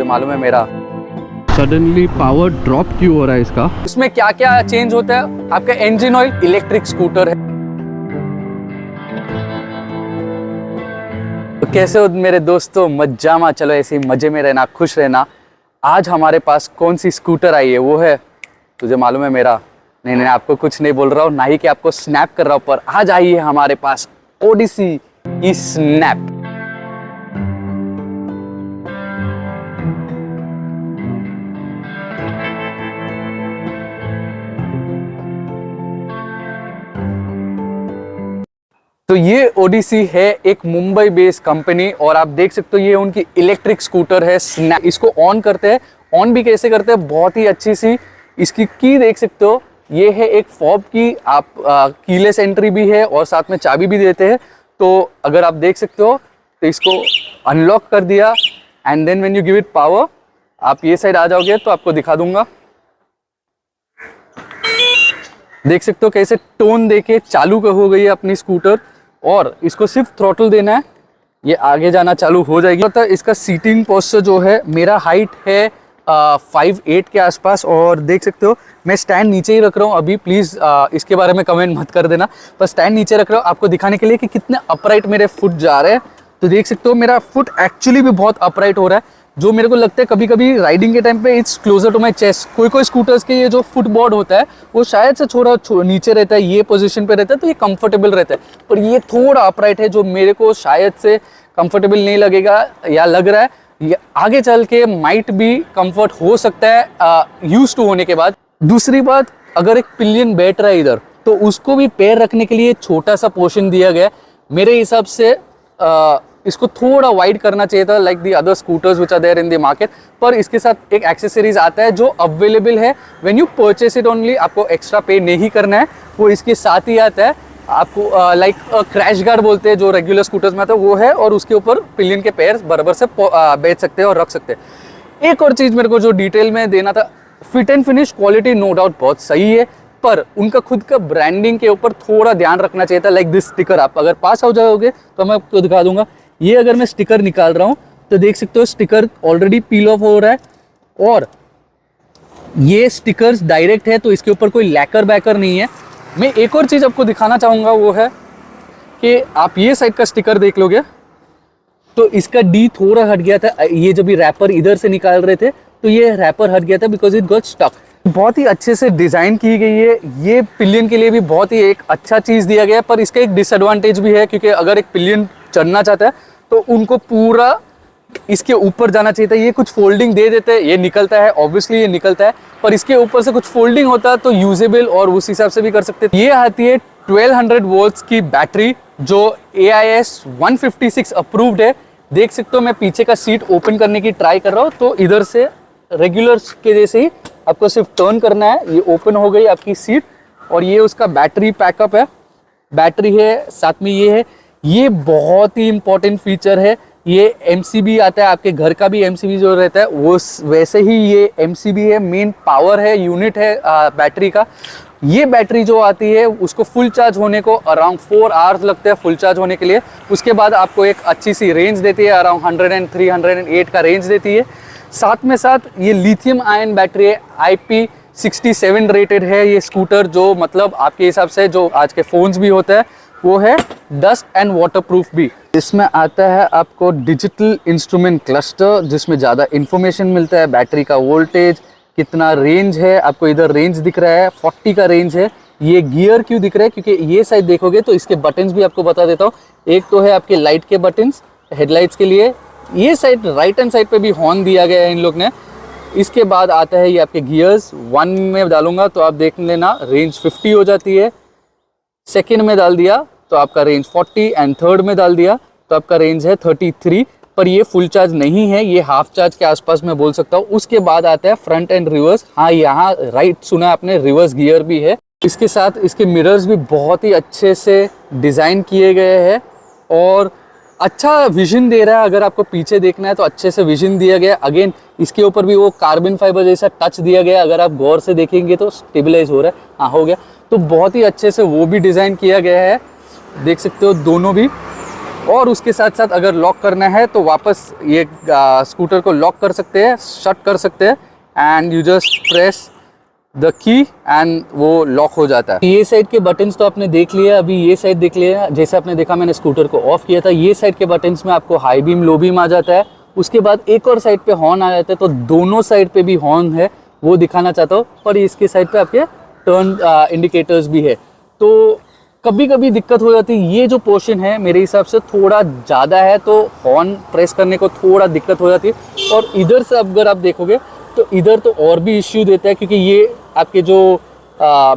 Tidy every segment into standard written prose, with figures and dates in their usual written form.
तुझे मालूम है मेरा। सडनली पावर ड्रॉप क्यों हो रहा है इसका? इसमें क्या क्या चेंज होता है? आपका इंजन ऑयल, इलेक्ट्रिक स्कूटर है। तो कैसे हो मेरे दोस्तों, मजामा? चलो ऐसे ही मजे में रहना, खुश रहना। आज हमारे पास कौन सी स्कूटर आई है, वो है तुझे मालूम है मेरा। नहीं, आपको कुछ नहीं बोल रहा हूँ, ना ही कि आपको स्नैप कर रहा हूँ, पर आज आई है हमारे पास ओडिसी ई स्नैप। तो ये ओडिसी है एक मुंबई बेस्ड कंपनी और आप देख सकते हो ये उनकी इलेक्ट्रिक स्कूटर है स्नैप। इसको ऑन करते हैं, ऑन भी कैसे करते हैं, बहुत ही अच्छी सी इसकी की देख सकते हो। ये है एक फॉब की, आप कीलेस एंट्री भी है और साथ में चाबी भी देते हैं। तो अगर आप देख सकते हो तो इसको अनलॉक कर दिया and then when you give it power, आप ये साइड आ जाओगे तो आपको दिखा दूंगा। देख सकते हो कैसे टोन देके चालू हो गई है अपनी स्कूटर और इसको सिर्फ थ्रॉटल देना है, ये आगे जाना चालू हो जाएगी। तो इसका सीटिंग पोस्चर जो है, मेरा हाइट है 5'8" के आसपास और देख सकते हो मैं स्टैंड नीचे ही रख रहा हूँ अभी। प्लीज़ इसके बारे में कमेंट मत कर देना, पर स्टैंड नीचे रख रहा हूँ आपको दिखाने के लिए कि कितने अपराइट मेरे फुट जा रहे हैं। तो देख सकते हो मेरा फुट एक्चुअली भी बहुत अपराइट हो रहा है, जो मेरे को लगता है कभी कभी राइडिंग के टाइम पे it's closer to my chest. कोई स्कूटर्स के ये जो फुटबोर्ड होता है वो शायद से थोड़ा नीचे रहता है, ये पोजीशन पे रहता है तो ये कंफर्टेबल रहता है, पर ये थोड़ा अपराइट है जो मेरे को शायद से कंफर्टेबल नहीं लगेगा या लग रहा है। ये आगे चल के माइट भी कंफर्ट हो सकता है यूज टू होने के बाद। दूसरी बात, अगर एक पिलियन बैठ रहा है इधर तो उसको भी पैर रखने के लिए छोटा सा पोर्शन दिया गया है। मेरे हिसाब से इसको थोड़ा वाइड करना चाहिए था like the other scooters which are there in the market, पर इसके साथ एक एक्सेसरीज आता है जो अवेलेबल है when you purchase it only. आपको एक्स्ट्रा पे नहीं करना है, वो इसके साथ ही आता है। आपको लाइक क्रैश गार्ड बोलते हैं जो रेगुलर स्कूटर्स में आता है वो है, और उसके ऊपर पिलियन के पैर बराबर से बैठ सकते हैं और रख सकते हैं। एक और चीज़ मेरे को जो डिटेल में देना था, fit and finish quality no doubt बहुत सही है, पर उनका खुद का ब्रांडिंग के ऊपर थोड़ा ध्यान रखना चाहिए था। लाइक दिस स्टिकर, आप अगर पास हो जाओगे तो मैं आपको दिखा दूंगा। ये अगर मैं स्टिकर निकाल रहा हूँ तो देख सकते हो स्टिकर ऑलरेडी पील ऑफ हो रहा है, और ये स्टिकर्स डायरेक्ट है तो इसके ऊपर कोई लैकर बैकर नहीं है। मैं एक और चीज़ आपको दिखाना चाहूँगा, वो है कि आप ये साइड का स्टिकर देख लोगे तो इसका डी थोड़ा हट गया था। ये जब भी रैपर इधर से निकाल रहे थे तो ये रैपर हट गया था बिकॉज इट गॉट स्टक। बहुत ही अच्छे से डिज़ाइन की गई है, ये पिलियन के लिए भी बहुत ही एक अच्छा चीज़ दिया गया है। पर इसका एक डिसएडवांटेज भी है, क्योंकि अगर एक पिलियन चढ़ना चाहता है तो उनको पूरा इसके ऊपर जाना चाहिए था। ये कुछ फोल्डिंग दे देते हैं, ये निकलता है, ऑब्वियसली ये निकलता है, पर इसके ऊपर से कुछ फोल्डिंग होता है तो यूजेबल और उस हिसाब से भी कर सकते हैं। ये आती है 1200 वोल्ट्स की बैटरी जो AIS 156 अप्रूव्ड है। देख सकते हो मैं पीछे का सीट ओपन करने की ट्राई कर रहा हूँ, तो इधर से रेगुलर के जैसे ही आपको सिर्फ टर्न करना है, ये ओपन हो गई आपकी सीट। और ये उसका बैटरी पैकअप है, बैटरी है साथ में ये है। ये बहुत ही इंपॉर्टेंट फीचर है, ये MCB आता है, आपके घर का भी MCB जो रहता है वो वैसे ही ये MCB है, मेन पावर है, यूनिट है बैटरी का। ये बैटरी जो आती है उसको फुल चार्ज होने को अराउंड 4 आवर्स लगते हैं फुल चार्ज होने के लिए। उसके बाद आपको एक अच्छी सी रेंज देती है, अराउंड 103 108 का रेंज देती है। साथ में साथ ये लिथियम आयन बैटरी है, IP67 रेटेड है ये स्कूटर, जो मतलब आपके हिसाब से जो आज के फोन्स भी होता है वो है डस्ट एंड वाटर प्रूफ भी। इसमें आता है आपको डिजिटल इंस्ट्रूमेंट क्लस्टर, जिसमें ज़्यादा इंफॉर्मेशन मिलता है, बैटरी का वोल्टेज, कितना रेंज है, आपको इधर रेंज दिख रहा है 40 का रेंज है। ये गियर क्यों दिख रहा है, क्योंकि ये साइड देखोगे तो इसके बटन्स भी आपको बता देता हूँ। एक तो है आपके लाइट के बटन्स हेडलाइट्स के लिए, ये साइड राइट हैंड साइड पे भी हॉर्न दिया गया है इन लोग ने। इसके बाद आता है ये आपके गियर्स, 1 में डालूंगा तो आप देख लेना रेंज 50 हो जाती है, सेकेंड में डाल दिया तो आपका रेंज 40 एंड थर्ड में डाल दिया तो आपका रेंज है 33। पर ये फुल चार्ज नहीं है, ये हाफ चार्ज के आसपास मैं बोल सकता हूँ। उसके बाद आता है फ्रंट एंड रिवर्स, हाँ यहाँ राइट सुना आपने, रिवर्स गियर भी है। इसके साथ इसके मिरर्स भी बहुत ही अच्छे से डिज़ाइन किए गए हैं और अच्छा विजन दे रहा है। अगर आपको पीछे देखना है तो अच्छे से विजन दिया गया। अगेन इसके ऊपर भी वो कार्बन फाइबर जैसा टच दिया गया, अगर आप गौर से देखेंगे तो स्टेबलाइज हो रहा है, हाँ हो गया। तो बहुत ही अच्छे से वो भी डिज़ाइन किया गया है, देख सकते हो दोनों भी। और उसके साथ साथ अगर लॉक करना है तो वापस ये स्कूटर को लॉक कर सकते हैं, शट कर सकते हैं, and you just press the key and वो लॉक हो जाता है। ये साइड के बटन्स तो आपने देख लिया, अभी ये साइड देख लिया। जैसे आपने देखा मैंने स्कूटर को ऑफ किया था, ये साइड के बटन्स में आपको हाई बीम लो बीम आ जाता है। उसके बाद एक और साइड पे हॉर्न आ जाता है, तो दोनों साइड पे भी हॉर्न है वो दिखाना चाहता हूँ। और इसके साइड पे आपके टर्न इंडिकेटर्स भी है। तो कभी कभी दिक्कत हो जाती है, ये जो पोर्शन है मेरे हिसाब से थोड़ा ज़्यादा है, तो हॉर्न प्रेस करने को थोड़ा दिक्कत हो जाती है। और इधर से अगर आप देखोगे तो इधर तो और भी इश्यू देता है, क्योंकि ये आपके जो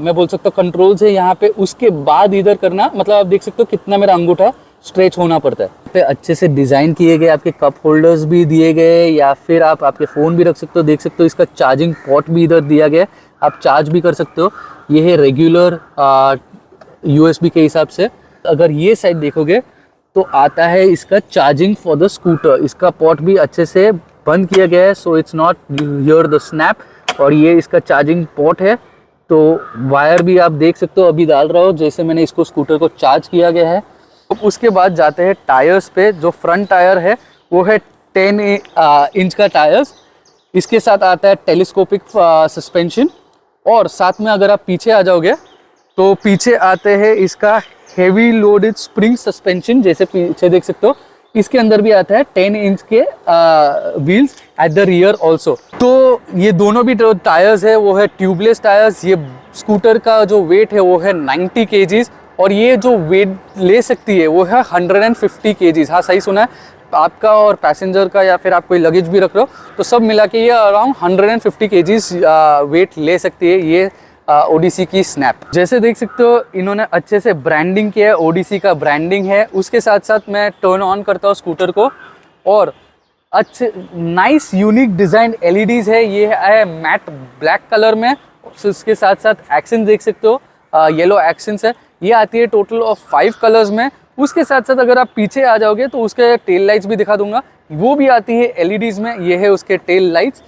मैं बोल सकता हूँ कंट्रोल्स है यहाँ पे, उसके बाद इधर करना, मतलब आप देख सकते हो कितना मेरा अंगूठा स्ट्रेच होना पड़ता है। पे अच्छे से डिज़ाइन किए गए आपके कप होल्डर्स भी दिए गए, या फिर आप आपके फ़ोन भी रख सकते हो। देख सकते हो इसका चार्जिंग पोर्ट भी इधर दिया गया है, आप चार्ज भी कर सकते हो। ये है रेगुलर USB के हिसाब से। अगर ये साइड देखोगे तो आता है इसका चार्जिंग फॉर द स्कूटर। इसका पोर्ट भी अच्छे से बंद किया गया है, so it's not here the snap. और ये इसका चार्जिंग पोर्ट है, तो वायर भी आप देख सकते हो अभी डाल रहा हो, जैसे मैंने इसको स्कूटर को चार्ज किया गया है। उसके बाद जाते हैं टायर्स पे। जो फ्रंट टायर है वो है 10 इंच का टायर्स। इसके साथ आता है टेलीस्कोपिक सस्पेंशन। और साथ में अगर आप पीछे आ जाओगे तो पीछे आते हैं इसका हेवी लोडेड स्प्रिंग सस्पेंशन, जैसे पीछे देख सकते हो। इसके अंदर भी आता है 10 इंच के wheels at the rear also. तो ये दोनों भी जो टायर्स है वो है ट्यूबलेस टायर्स। ये स्कूटर का जो वेट है वो है 90 kgs, और ये जो वेट ले सकती है वो है 150 kgs। हाँ सही सुना है, आपका और पैसेंजर का, या फिर आप कोई लगेज भी रख रहे हो तो सब मिला के ये अराउंड 150 kgs वेट ले सकती है ये ओडिसी की स्नैप। जैसे देख सकते हो इन्होंने अच्छे से ब्रांडिंग किया है, ओडिसी का ब्रांडिंग है। उसके साथ साथ मैं टर्न ऑन करता हूँ स्कूटर को, और अच्छे नाइस यूनिक डिज़ाइन LEDs है। ये है मैट ब्लैक कलर में। उसके साथ साथ एक्शन देख सकते हो, येलो एक्शंस है। ये आती है टोटल ऑफ 5 कलर्स में। उसके साथ साथ अगर आप पीछे आ जाओगे तो उसके टेल लाइट्स भी दिखा दूंगा, वो भी आती है LEDs में। ये है उसके टेल लाइट्स,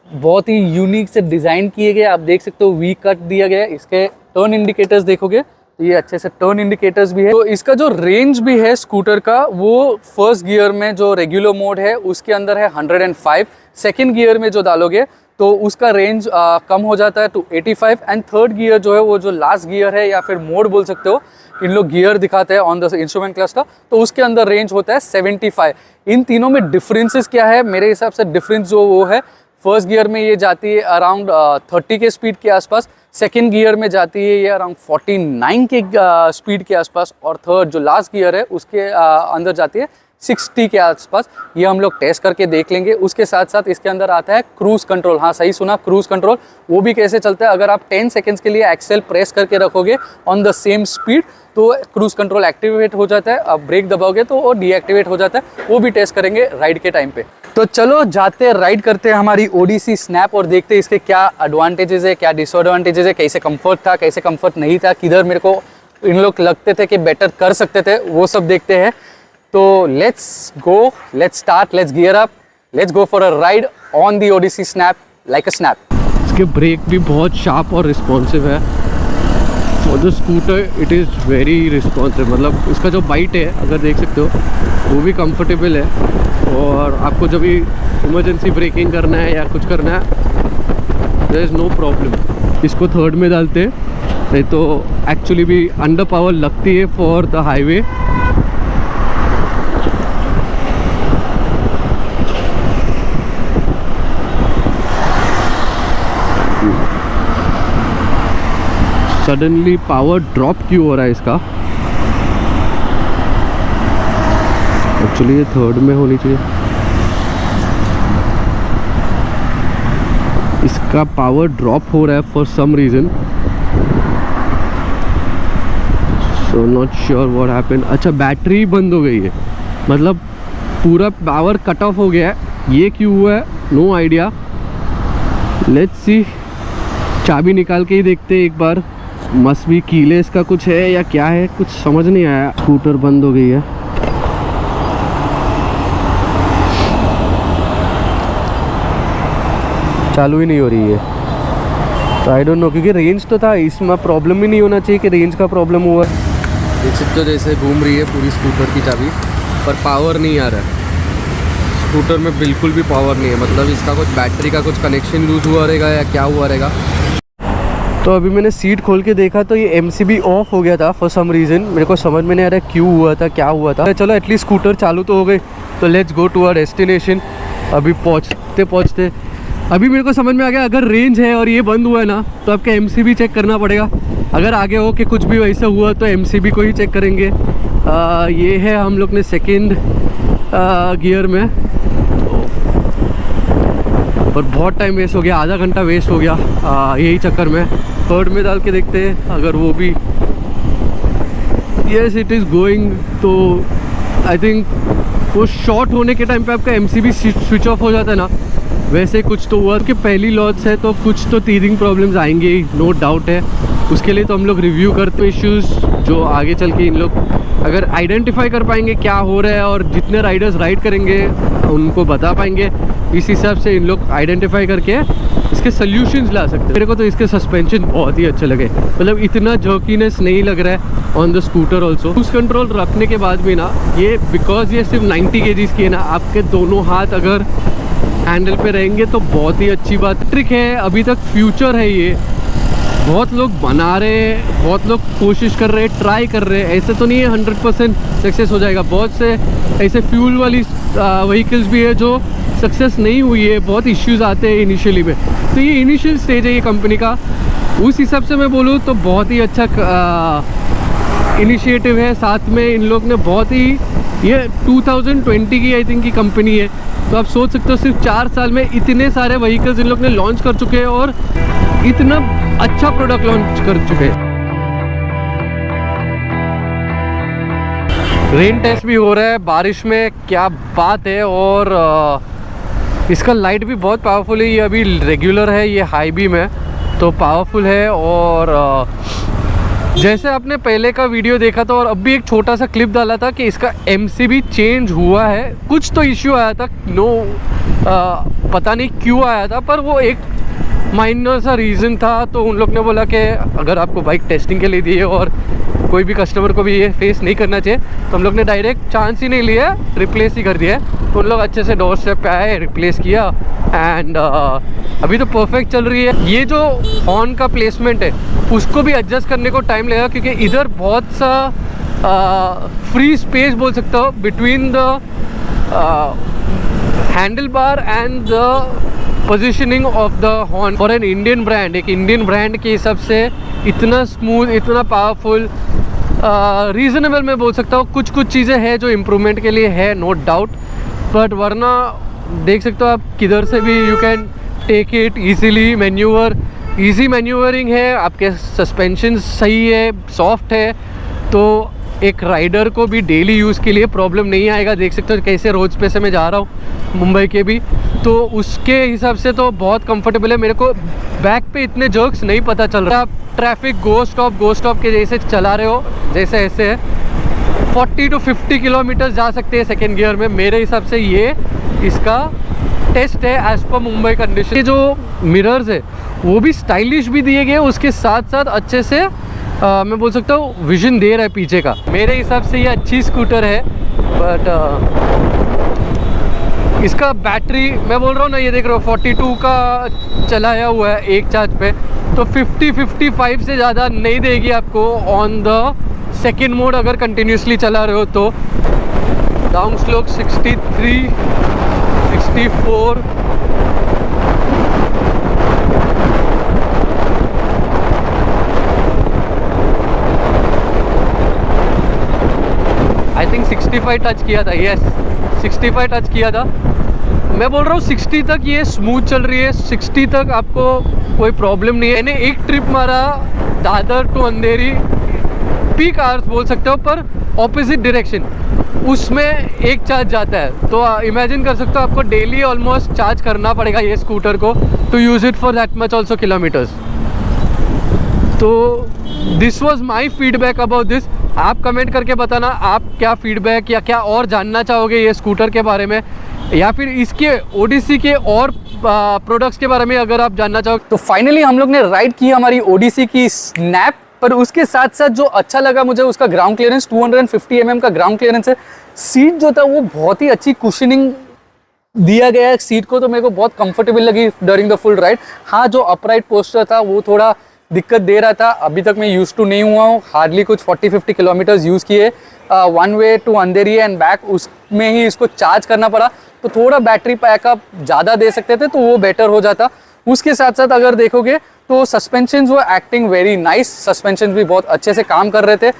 बहुत ही यूनिक से डिज़ाइन किए गए। आप देख सकते हो वी कट दिया गया है। इसके टर्न इंडिकेटर्स देखोगे तो ये अच्छे से टर्न इंडिकेटर्स भी है। तो इसका जो रेंज भी है स्कूटर का, वो फर्स्ट गियर में जो रेगुलर मोड है उसके अंदर है 105। सेकेंड गियर में जो डालोगे तो उसका रेंज कम हो जाता है टू 85। एंड थर्ड गियर जो है वो जो लास्ट गियर है, या फिर मोड बोल सकते हो, इन लोग गियर दिखाते हैं ऑन द इंस्ट्रूमेंट क्लस्टर, तो उसके अंदर रेंज होता है 75। इन तीनों में डिफरेंसेस क्या है? मेरे हिसाब से डिफरेंस जो वो है, फर्स्ट गियर में ये जाती है अराउंड 30 के स्पीड के आसपास, सेकेंड गियर में जाती है ये अराउंड 49 के स्पीड के आसपास, और थर्ड जो लास्ट गियर है उसके अंदर जाती है 60 के आसपास। ये हम लोग टेस्ट करके देख लेंगे। उसके साथ साथ इसके अंदर आता है क्रूज़ कंट्रोल। हाँ सही सुना, क्रूज़ कंट्रोल। वो भी कैसे चलता है, अगर आप 10 सेकेंड्स के लिए एक्सेल प्रेस करके रखोगे ऑन द सेम स्पीड तो क्रूज़ कंट्रोल एक्टिवेट हो जाता है। आप ब्रेक दबाओगे तो वो डीएक्टिवेट हो जाता है। वो भी टेस्ट करेंगे राइड के टाइम पे। तो चलो जाते राइड करते हैं हमारी ओडिसी स्नैप, और देखते हैं इसके क्या एडवांटेजेस है, क्या डिसएडवांटेजेस है, कैसे कंफर्ट था, कैसे कंफर्ट नहीं था, किधर मेरे को इन लोग लगते थे कि बेटर कर सकते थे, वो सब देखते हैं। तो let's go, let's start, let's gear up, let's go for a ride on the Odysse Snap like a snap. इसके ब्रेक भी बहुत शार्प और रिस्पॉन्सिव है। For the scooter it is very responsive. मतलब इसका जो बाइट है अगर देख सकते हो वो भी कंफर्टेबल है, और आपको जब भी इमरजेंसी ब्रेकिंग करना है या कुछ करना है देयर इज़ नो प्रॉब्लम। इसको थर्ड में डालते हैं, नहीं तो एक्चुअली भी अंडर पावर लगती है for the highway. Suddenly power drop क्यों हो रहा है इसका? एक्चुअली ये थर्ड में होनी चाहिए। इसका पावर ड्रॉप हो रहा है for some reason, so not sure what happened. अच्छा बैटरी बंद हो गई है, मतलब पूरा पावर कट ऑफ हो गया है। ये क्यों हुआ है नो आइडिया। लेट्स सी, चाबी निकाल के ही देखते हैं एक बार। मस्ट भी कीलेस का कुछ है या क्या है, कुछ समझ नहीं आया। स्कूटर बंद हो गई है। चालू ही नहीं हो रही है, तो आई डोंट नो, क्योंकि रेंज तो था, इसमें प्रॉब्लम ही नहीं होना चाहिए कि रेंज का प्रॉब्लम हुआ। देख सकते हो जैसे घूम रही है पूरी स्कूटर की चाबी। पर पावर नहीं आ रहा है स्कूटर में, बिल्कुल भी पावर नहीं है। मतलब इसका कुछ बैटरी का कुछ कनेक्शन लूज़ हुआ रहेगा या क्या हुआ रहेगा। तो अभी मैंने सीट खोल के देखा तो ये MCB ऑफ हो गया था फॉर सम रीज़न। मेरे को समझ में नहीं आ रहा क्यों हुआ था, क्या हुआ था। चलो एटलीस्ट स्कूटर चालू तो हो गई, तो let's go to our destination. अभी पहुँचते अभी मेरे को समझ में आ गया, अगर रेंज है और ये बंद हुआ है ना तो आपका MCB चेक करना पड़ेगा। अगर आगे हो कि कुछ भी वैसा हुआ तो MCB को ही चेक करेंगे। ये है हम लोग ने सेकेंड गियर में, पर बहुत टाइम वेस्ट हो गया, आधा घंटा वेस्ट हो गया यही चक्कर में। थर्ड में डाल के देखते हैं अगर वो भी यस इट इज़ गोइंग। तो आई थिंक वो शॉर्ट होने के टाइम पे आपका MCB स्विच ऑफ हो जाता है ना, वैसे कुछ तो हुआ कि पहली लॉन्च है तो कुछ तो टीथिंग प्रॉब्लम्स आएंगे ही, नो डाउट है। उसके लिए तो हम लोग रिव्यू करते इश्यूज़ जो आगे चल के इन लोग अगर आइडेंटिफाई कर पाएंगे क्या हो रहा है और जितने राइडर्स राइड करेंगे उनको बता पाएंगे, इस हिसाब से इन लोग आइडेंटिफाई करके इसके सल्यूशंस ला सकते हैं। मेरे को तो इसके सस्पेंशन बहुत ही अच्छे लगे, मतलब इतना जर्कीनेस नहीं लग रहा है on the scooter also. Cruise control रखने के बाद भी ना ये बिकॉज ये सिर्फ 90 kgs की है ना, आपके दोनों हाथ अगर हैंडल पे रहेंगे तो बहुत ही अच्छी बात। ट्रिक है, अभी तक फ्यूचर है ये, बहुत लोग बना रहे हैं, बहुत लोग कोशिश कर रहे हैं, ट्राई कर रहे हैं। ऐसे तो नहीं है 100% सक्सेस हो जाएगा। बहुत से ऐसे फ्यूल वाली व्हीकल्स भी है जो सक्सेस नहीं हुई है, बहुत इश्यूज़ आते हैं इनिशियली में। तो ये इनिशियल स्टेज है ये कंपनी का, उस हिसाब से मैं बोलूँ तो बहुत ही अच्छा इनिशिएटिव है। साथ में इन लोग ने बहुत ही, ये 2020 की आई थिंक की कंपनी है, तो आप सोच सकते हो सिर्फ 4 साल में इतने सारे व्हीकल्स इन लोग ने लॉन्च कर चुके हैं और इतना अच्छा प्रोडक्ट लॉन्च कर चुके हैं। रेन टेस्ट भी हो रहा है बारिश में, क्या बात है। और इसका लाइट भी बहुत पावरफुल है, ये अभी रेगुलर है, ये हाई बीम है तो पावरफुल है। और जैसे आपने पहले का वीडियो देखा था और अब भी एक छोटा सा क्लिप डाला था कि इसका MCB चेंज हुआ है, कुछ तो इश्यू आया था, पता नहीं क्यों आया था, पर वो एक माइनर सा रीज़न था। तो उन लोग ने बोला कि अगर आपको बाइक टेस्टिंग के लिए दी है और कोई भी कस्टमर को भी ये फेस नहीं करना चाहिए, तो हम लोग ने डायरेक्ट चांस ही नहीं लिया, रिप्लेस ही कर दिया। तो उन लोग अच्छे से डोर स्टेप पे आए, रिप्लेस किया एंड अभी तो परफेक्ट चल रही है। ये जो हॉर्न का प्लेसमेंट है उसको भी एडजस्ट करने को टाइम लगेगा, क्योंकि इधर बहुत सा फ्री स्पेस बोल सकता हो between the handle bar and the positioning of the horn for an Indian brand. एक इंडियन ब्रांड के हिसाब से इतना स्मूथ, इतना पावरफुल, रीज़नेबल मैं बोल सकता हूँ। कुछ चीज़ें हैं जो इम्प्रूवमेंट के लिए है, नो डाउट, बट वरना देख सकते हो आप किधर से भी you can take it easily. Manoeuvre, easy manoeuvring है, आपके सस्पेंशन सही है, सॉफ्ट है, तो एक राइडर को भी डेली यूज़ के लिए प्रॉब्लम नहीं आएगा। देख सकते हो कैसे रोड्स पे से मैं जा रहा हूँ मुंबई के भी, तो उसके हिसाब से तो बहुत कंफर्टेबल है। मेरे को बैक पे इतने जर्क्स नहीं पता चल रहा। आप ट्रैफिक गो स्टॉप के जैसे चला रहे हो, जैसे ऐसे है 40 to 50 किलोमीटर जा सकते हैं सेकेंड गियर में। मेरे हिसाब से ये इसका टेस्ट है एज पर मुंबई कंडीशन। ये जो मिरर्स है वो भी स्टाइलिश भी दिए गए, उसके साथ साथ अच्छे से मैं बोल सकता हूँ विजन दे रहा है पीछे का। मेरे हिसाब से ये अच्छी स्कूटर है, बट इसका बैटरी मैं बोल रहा हूँ ना, ये देख रहे हो 42 का चलाया हुआ है एक चार्ज पे, तो 50-55 से ज़्यादा नहीं देगी आपको ऑन द सेकेंड मोड अगर कंटिन्यूसली चला रहे हो तो। Down slope 63, 64, I think 65 touch किया था, यस 65 टच किया था। मैं बोल रहा हूँ 60 तक ये स्मूथ चल रही है, 60 तक आपको कोई प्रॉब्लम नहीं है। मैंने एक ट्रिप मारा Dadar to Andheri, peak hours बोल सकते हो, पर ऑपोजिट डायरेक्शन, उसमें एक चार्ज जाता है। तो इमेजिन कर सकते हो आपको डेली ऑलमोस्ट चार्ज करना पड़ेगा ये स्कूटर को to use it for that much also kilometres. तो this was my feedback about this. आप कमेंट करके बताना आप क्या फीडबैक या क्या और जानना चाहोगे ये स्कूटर के बारे में, या फिर इसके ओडिसी के और प्रोडक्ट्स के बारे में अगर आप जानना चाहो। तो फाइनली हम लोग ने राइड की हमारी ओडिसी की स्नैप पर उसके साथ साथ जो अच्छा लगा मुझे उसका ग्राउंड क्लियरेंस, 250 mm का ग्राउंड क्लियरेंस है। सीट जो था वो बहुत ही अच्छी कुशनिंग दिया गया है सीट को, तो मेरे को बहुत कंफर्टेबल लगी ड्यूरिंग द फुल राइड। हाँ, जो अपराइट पोस्टर था वो थोड़ा दिक्कत दे रहा था, अभी तक मैं यूज टू नहीं हुआ हूँ, हार्डली कुछ 40-50 किलोमीटर्स यूज़ किए, 1 way to Andheri and back, उसमें ही इसको चार्ज करना पड़ा, तो थोड़ा बैटरी बैकअप ज़्यादा दे सकते थे तो वो बेटर हो जाता। उसके साथ साथ अगर देखोगे तो सस्पेंशन वो एक्टिंग वेरी नाइस, सस्पेंशन भी बहुत अच्छे से काम कर रहे थे।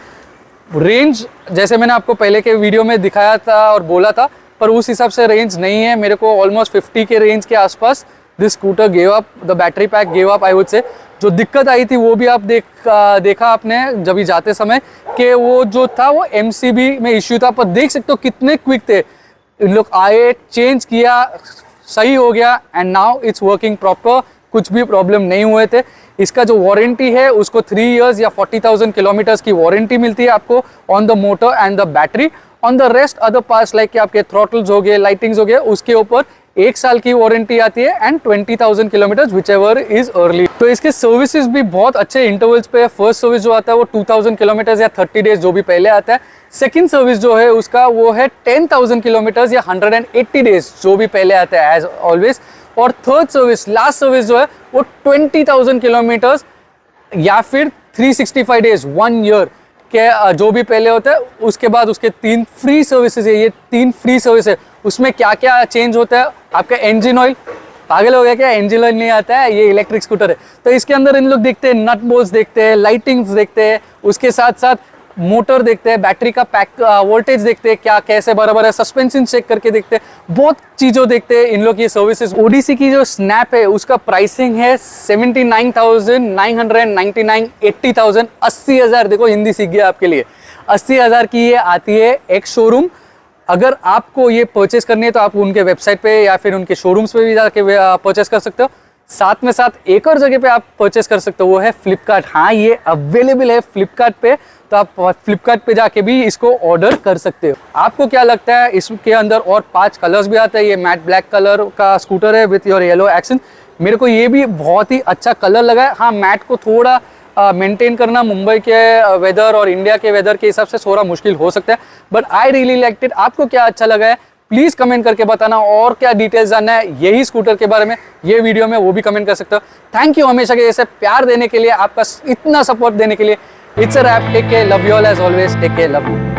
रेंज जैसे मैंने आपको पहले के वीडियो में दिखाया था और बोला था, पर उस हिसाब से रेंज नहीं है, मेरे को ऑलमोस्ट 50 के रेंज के आसपास this scooter gave up, the battery pack gave up I would say. जो दिक्कत आई थी वो भी आप देखा आपने जब भी जाते समय कि वो जो था वो MCB में इश्यू था, पर देख सकते हो कितने क्विक थे, इन लोग आए, चेंज किया, सही हो गया and now it's working proper, कुछ भी प्रॉब्लम नहीं हुए थे। इसका जो वारंटी है उसको 3 इयर्स या 40,000 किलोमीटर्स की वारंटी मिलती है आपको on the motor and the battery. On the rest other parts like कि आपके थ्रॉटल्स हो गए, लाइटिंग्स हो गए, उसके ऊपर 1 साल की वारंटी आती है and 20,000 kilometres which ever is early. तो इसके सर्विसेज भी बहुत अच्छे इंटरवल्स पे है। फर्स्ट सर्विस जो आता है वो 2000 किलोमीटर्स या 30 डेज जो भी पहले आता है। सेकंड सर्विस जो है उसका वो है 10,000 किलोमीटर्स या 180 डेज जो भी पहले आता है एज ऑलवेज। और थर्ड सर्विस, लास्ट सर्विस जो है वो 20,000 किलोमीटर्स या फिर 365 डेज, 1 ईयर के जो भी पहले होता है। उसके बाद उसके 3 फ्री सर्विसेज है, ये 3 फ्री सर्विस है। उसमें क्या क्या चेंज होता है, आपका इंजन ऑयल, पागल हो गया क्या, इंजन ऑयल नहीं आता है, ये इलेक्ट्रिक स्कूटर है तो इसके अंदर इन लोग देखते हैं, नट बोल्ट्स देखते हैं, लाइटिंग्स देखते हैं, उसके साथ साथ मोटर देखते हैं, बैटरी का पैक वोल्टेज देखते हैं क्या कैसे बराबर है, सस्पेंशन चेक करके देखते हैं, बहुत चीज़ों देखते हैं इन लोग ये सर्विसेज। ओडिसी की जो स्नैप है उसका प्राइसिंग है 79,999, 80,000, 80,000। देखो हिंदी सीख गया आपके लिए, 80,000 की ये आती है एक शोरूम। अगर आपको ये परचेस करनी है तो आप उनके वेबसाइट पे या फिर उनके शोरूम्स पे भी जाके परचेस कर सकते हो। साथ में साथ एक और जगह पे आप परचेस कर सकते हो, वो है फ्लिपकार्ट। हाँ, ये अवेलेबल है फ्लिपकार्ट पे, तो आप फ्लिपकार्ट पे जाके भी इसको ऑर्डर कर सकते हो। आपको क्या लगता है, इसके अंदर और 5 कलर्स भी आता है, ये मैट ब्लैक कलर का स्कूटर है विथ योर येलो एक्सेंट। मेरे को ये भी बहुत ही अच्छा कलर लगा है। हाँ, मैट को थोड़ा मेंटेन करना मुंबई के वेदर और इंडिया के वेदर के हिसाब से थोड़ा मुश्किल हो सकता है, but I really liked it. आपको क्या अच्छा लगा है प्लीज़ कमेंट करके बताना, और क्या डिटेल्स जानना है यही स्कूटर के बारे में ये वीडियो में वो भी कमेंट कर सकते हो। थैंक यू हमेशा के जैसे प्यार देने के लिए, आपका इतना सपोर्ट देने के लिए। It's a wrap, take care, love you all as always, take care, love you.